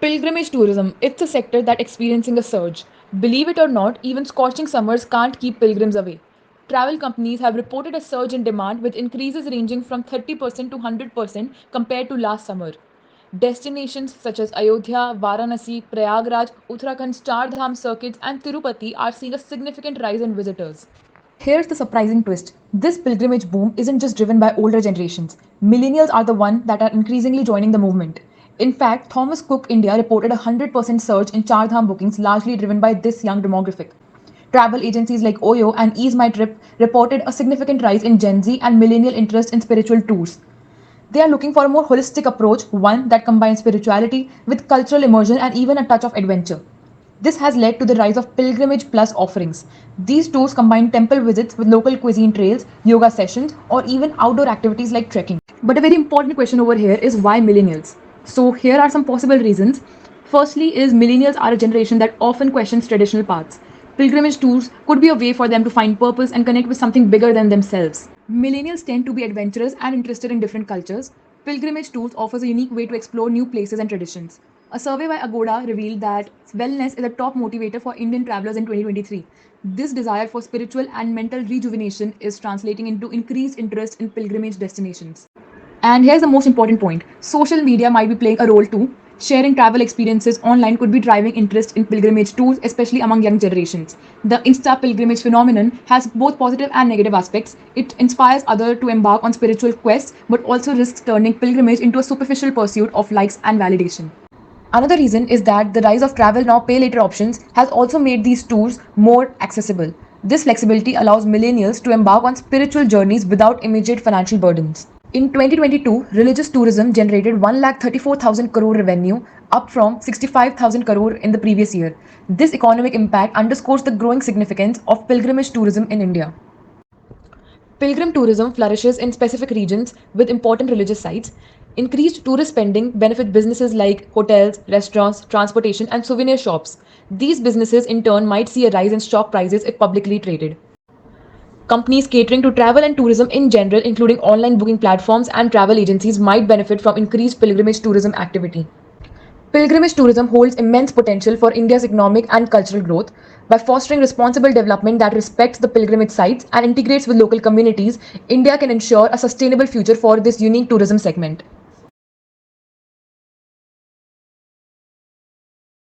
Pilgrimage tourism, it's a sector that's experiencing a surge. Believe it or not, even scorching summers can't keep pilgrims away. Travel companies have reported a surge in demand with increases ranging from 30% to 100% compared to last summer. Destinations such as Ayodhya, Varanasi, Prayagraj, Uttarakhand's Char Dham circuits, and Tirupati are seeing a significant rise in visitors. Here's the surprising twist. This pilgrimage boom isn't just driven by older generations. Millennials are the one that are increasingly joining the movement. In fact, Thomas Cook India reported a 100% surge in Char Dham bookings largely driven by this young demographic. Travel agencies like Oyo and Ease My Trip reported a significant rise in Gen Z and millennial interest in spiritual tours. They are looking for a more holistic approach, one that combines spirituality with cultural immersion and even a touch of adventure. This has led to the rise of Pilgrimage Plus offerings. These tours combine temple visits with local cuisine trails, yoga sessions, or even outdoor activities like trekking. But a very important question over here is why millennials? So here are some possible reasons. Firstly is millennials are a generation that often questions traditional paths. Pilgrimage tours could be a way for them to find purpose and connect with something bigger than themselves. Millennials tend to be adventurous and interested in different cultures. Pilgrimage tours offers a unique way to explore new places and traditions. A survey by Agoda revealed that wellness is a top motivator for Indian travelers in 2023. This desire for spiritual and mental rejuvenation is translating into increased interest in pilgrimage destinations. And here's the most important point, social media might be playing a role too. Sharing travel experiences online could be driving interest in pilgrimage tours, especially among young generations. The Insta pilgrimage phenomenon has both positive and negative aspects. It inspires others to embark on spiritual quests, but also risks turning pilgrimage into a superficial pursuit of likes and validation. Another reason is that the rise of travel now pay later options has also made these tours more accessible. This flexibility allows millennials to embark on spiritual journeys without immediate financial burdens. In 2022, religious tourism generated 1,34,000 crore revenue, up from 65,000 crore in the previous year. This economic impact underscores the growing significance of pilgrimage tourism in India. Pilgrim tourism flourishes in specific regions with important religious sites. Increased tourist spending benefit businesses like hotels, restaurants, transportation, and souvenir shops. These businesses, in turn, might see a rise in stock prices if publicly traded. Companies catering to travel and tourism in general, including online booking platforms and travel agencies, might benefit from increased pilgrimage tourism activity. Pilgrimage tourism holds immense potential for India's economic and cultural growth. By fostering responsible development that respects the pilgrimage sites and integrates with local communities, India can ensure a sustainable future for this unique tourism segment.